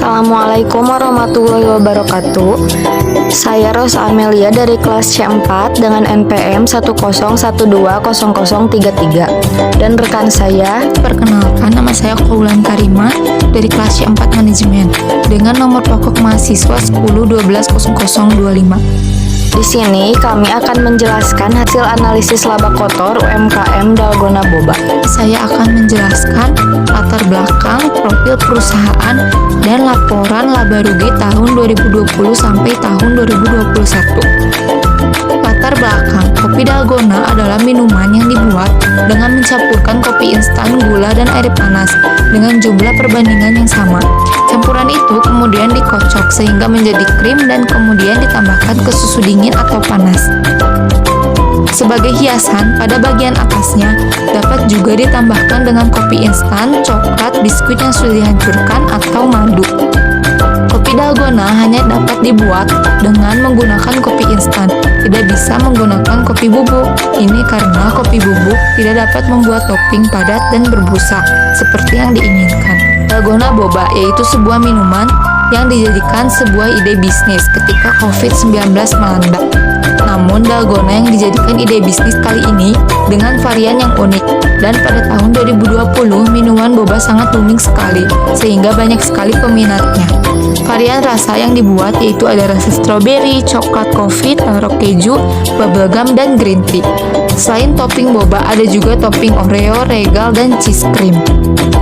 Assalamualaikum warahmatullahi wabarakatuh. Saya Rosa Amelia dari kelas C4 dengan NPM 101200033 dan rekan saya. Perkenalkan, nama saya Kaulan Karima dari kelas C4 Manajemen dengan nomor pokok mahasiswa 10120025. Di sini kami akan menjelaskan hasil analisis laba kotor UMKM Dalgona Boba. Saya akan menjelaskan latar belakang, profil perusahaan, dan laporan laba rugi tahun 2020 sampai tahun 2021. Latar belakang, kopi Dalgona adalah minuman yang dibuat dengan mencampurkan kopi instan, gula, dan air panas dengan jumlah perbandingan yang sama. Campuran itu kemudian dikocok sehingga menjadi krim dan kemudian ditambahkan ke susu dingin atau panas. Sebagai hiasan, pada bagian atasnya dapat juga ditambahkan dengan kopi instan, coklat, biskuit yang sudah dihancurkan, atau madu. Kopi Dalgona hanya dapat dibuat dengan menggunakan kopi instan, tidak bisa menggunakan kopi bubuk. Ini karena kopi bubuk tidak dapat membuat topping padat dan berbusa seperti yang diinginkan. Dalgona Boba yaitu sebuah minuman yang dijadikan sebuah ide bisnis ketika COVID-19 melanda. Namun Dalgona yang dijadikan ide bisnis kali ini dengan varian yang unik, dan pada tahun 2020 minuman boba sangat booming sekali sehingga banyak sekali peminatnya. Varian rasa yang dibuat yaitu ada rasa stroberi, coklat, kopi, taro keju, bubblegum, dan green tea. Selain topping boba, ada juga topping Oreo, regal, dan cheese cream.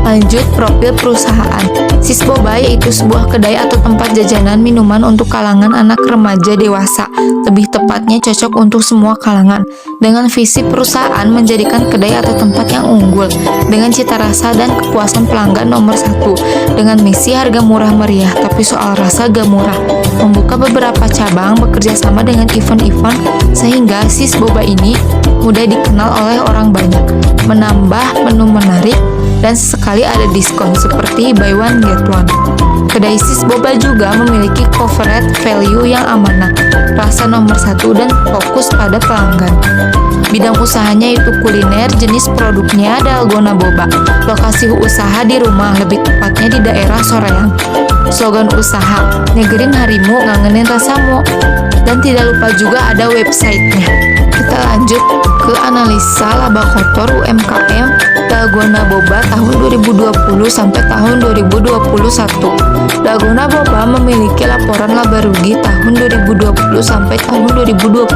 Lanjut, profil perusahaan. Sis Boba yaitu sebuah kedai atau tempat jajanan minuman untuk kalangan anak remaja dewasa. Lebih tepatnya cocok untuk semua kalangan. Dengan visi perusahaan menjadikan kedai atau tempat yang unggul dengan cita rasa dan kepuasan pelanggan nomor 1. Dengan misi harga murah meriah, tapi soal rasa gak murah. Membuka beberapa cabang, bekerja sama dengan event-event sehingga Sis Boba ini mudah dikenal oleh orang banyak. Menambah menu menarik dan sesekali ada diskon seperti buy one get one. Kedai Sis Boba juga memiliki corporate value yang amanah, rasa nomor 1, dan fokus pada pelanggan. Bidang usahanya itu kuliner, jenis produknya Dalgona Boba. Lokasi usaha di rumah, lebih tepatnya di daerah Soreang. Slogan usaha, nyegerin harimu, ngangenin rasamu. Dan tidak lupa juga ada websitenya. Kita lanjut ke analisa laba kotor UMKM Dalgona Boba tahun 2020 sampai tahun 2021. Dalgona Boba memiliki laporan laba rugi tahun 2020 sampai tahun 2021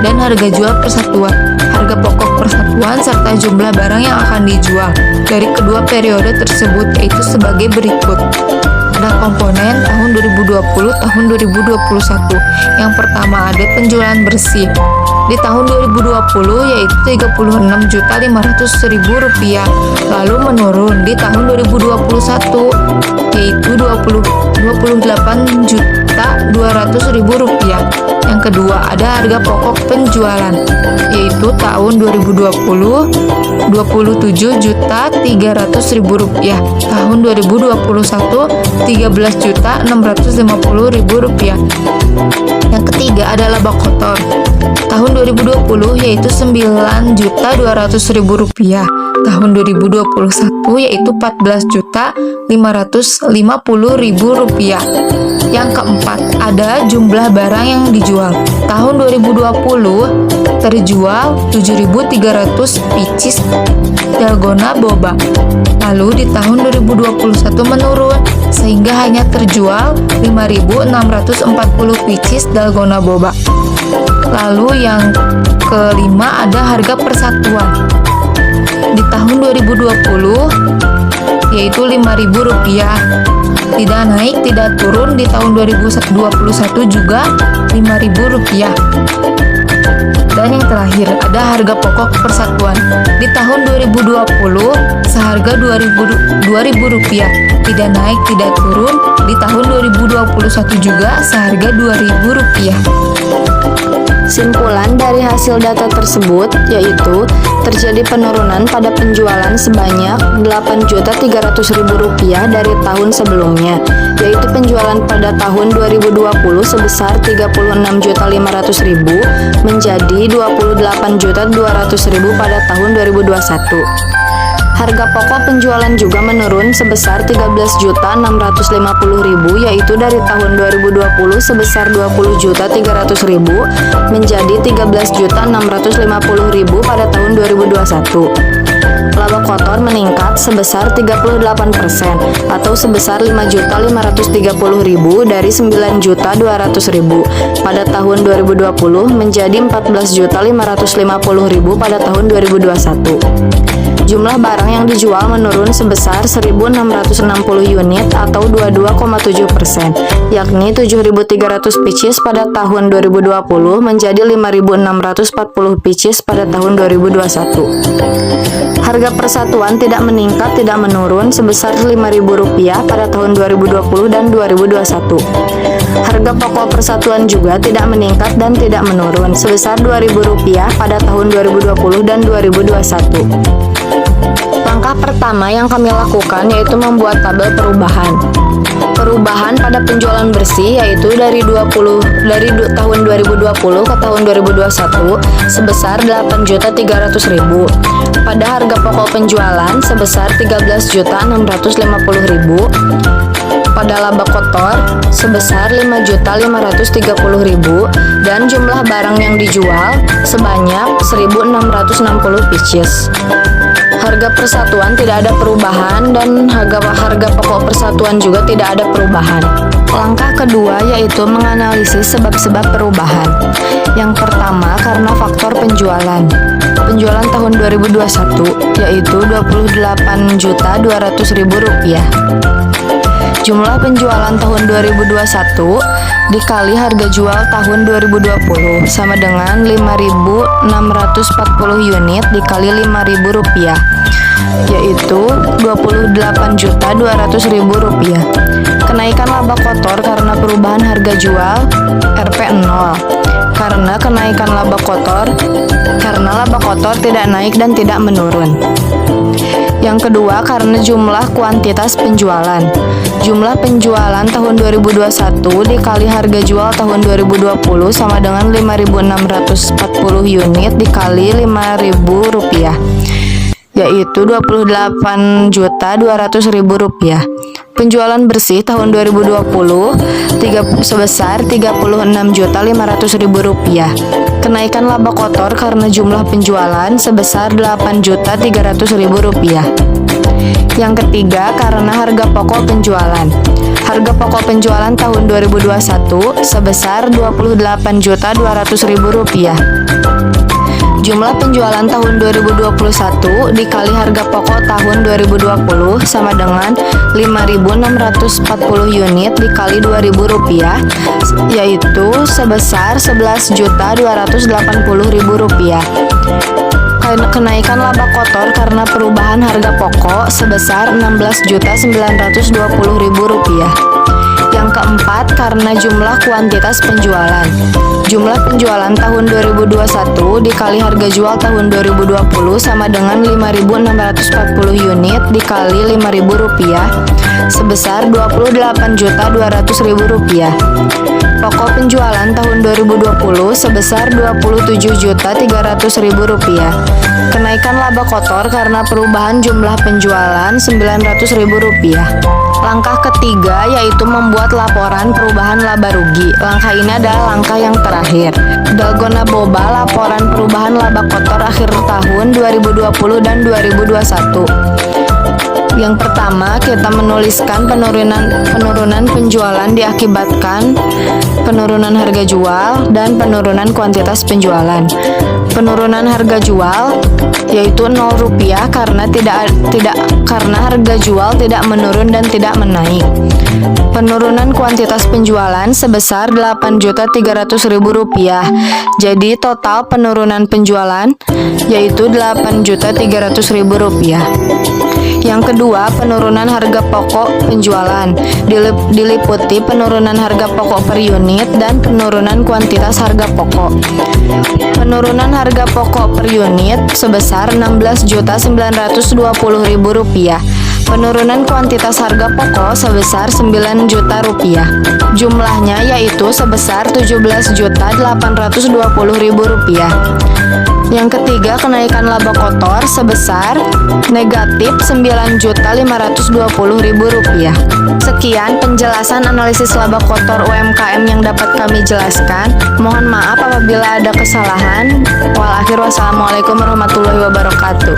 dan harga jual persatuan, harga pokok persatuan, serta jumlah barang yang akan dijual dari kedua periode tersebut yaitu sebagai berikut. Ada komponen tahun 2020, tahun 2021. Yang pertama ada penjualan bersih. Di tahun 2020 yaitu Rp36.500.000, lalu menurun di tahun 2021 yaitu Rp28.200.000. Yang kedua ada harga pokok penjualan yaitu tahun 2020 Rp27.300.000, tahun 2021 Rp13.650.000. Yang ketiga ada laba kotor tahun 2020 yaitu Rp9.200.000, tahun 2021 yaitu Rp14.550.000. Yang keempat ada jumlah barang yang dijual. Tahun 2020 terjual 7.300 pieces Dalgona Boba. Lalu di tahun 2021 menurun sehingga hanya terjual 5.640 pieces Dalgona Boba. Lalu yang kelima ada harga persatuan. Di tahun 2020 yaitu Rp5.000. Tidak naik, tidak turun. Di tahun 2021 juga Rp5.000. Dan yang terakhir ada harga pokok persatuan. Di tahun 2020 seharga Rp2.000. Tidak naik, tidak turun. Di tahun 2021 juga seharga Rp2.000. Simpulan dari hasil data tersebut yaitu terjadi penurunan pada penjualan sebanyak Rp8.300.000 dari tahun sebelumnya, yaitu penjualan pada tahun 2020 sebesar Rp36.500.000 menjadi Rp28.200.000 pada tahun 2021. Harga pokok penjualan juga menurun sebesar 13.650.000, yaitu dari tahun 2020 sebesar 20.300.000 menjadi 13.650.000 pada tahun 2021. Laba kotor meningkat sebesar 38% atau sebesar 5.530.000 dari 9.200.000 pada tahun 2020 menjadi 14.550.000 pada tahun 2021. Jumlah barang yang dijual menurun sebesar 1.660 unit atau 22,7%, yakni 7.300 pieces pada tahun 2020 menjadi 5.640 pieces pada tahun 2021. Harga persatuan tidak meningkat tidak menurun sebesar Rp5.000 pada tahun 2020 dan 2021. Harga pokok persatuan juga tidak meningkat dan tidak menurun sebesar Rp2.000 pada tahun 2020 dan 2021. Langkah pertama yang kami lakukan yaitu membuat tabel perubahan. Perubahan pada penjualan bersih yaitu dari tahun 2020 ke tahun 2021 sebesar 8.300.000. Pada harga pokok penjualan sebesar 13.650.000. Pada laba kotor sebesar 5.530.000 dan jumlah barang yang dijual sebanyak 1.660 pieces. Harga persatuan tidak ada perubahan dan harga pokok persatuan juga tidak ada perubahan. Langkah kedua yaitu menganalisis sebab-sebab perubahan. Yang pertama karena faktor penjualan. Penjualan tahun 2021 yaitu Rp28.200.000. Jumlah penjualan tahun 2021 dikali harga jual tahun 2020 sama dengan 5.640 unit dikali Rp5.000, yaitu Rp28.200.000. Kenaikan laba kotor karena perubahan harga jual Rp0 karena kenaikan laba kotor tidak naik dan tidak menurun. Yang kedua karena jumlah kuantitas penjualan. Jumlah penjualan tahun 2021 dikali harga jual tahun 2020 sama dengan 5.640 unit dikali Rp5.000, yaitu Rp28.200.000. Penjualan bersih tahun 2020 sebesar Rp36.500.000. Kenaikan laba kotor karena jumlah penjualan sebesar Rp8.300.000. Yang ketiga karena harga pokok penjualan. Harga pokok penjualan tahun 2021 sebesar Rp28.200.000. Jumlah penjualan tahun 2021 dikali harga pokok tahun 2020 sama dengan 5.640 unit dikali Rp2.000, yaitu sebesar Rp11.280.000. Kenaikan laba kotor karena perubahan harga pokok sebesar Rp16.920.000. Yang keempat karena jumlah kuantitas penjualan. Jumlah penjualan tahun 2021 dikali harga jual tahun 2020 sama dengan 5.640 unit dikali Rp5.000 sebesar Rp28.200.000. Pokok penjualan tahun 2020 sebesar Rp27.300.000. Kenaikan laba kotor karena perubahan jumlah penjualan Rp900.000. Langkah ketiga yaitu membuat laporan perubahan laba rugi. Langkah ini adalah langkah yang terakhir. Dalgona Boba laporan perubahan laba kotor akhir tahun 2020 dan 2021. Yang pertama, kita menuliskan penurunan penjualan diakibatkan penurunan harga jual dan penurunan kuantitas penjualan. Penurunan harga jual yaitu Rp0 karena harga jual tidak menurun dan tidak menaik. Penurunan kuantitas penjualan sebesar Rp8.300.000. Jadi total penurunan penjualan yaitu Rp8.300.000. Yang kedua, penurunan harga pokok penjualan diliputi penurunan harga pokok per unit dan penurunan kuantitas harga pokok. Penurunan harga pokok per unit sebesar Rp16.920.000. Penurunan kuantitas harga pokok sebesar 9 juta rupiah. Jumlahnya yaitu sebesar 17.820.000 rupiah. Yang ketiga, kenaikan laba kotor sebesar negatif 9.520.000 rupiah. Sekian penjelasan analisis laba kotor UMKM yang dapat kami jelaskan. Mohon maaf apabila ada kesalahan. Wassalamualaikum warahmatullahi wabarakatuh.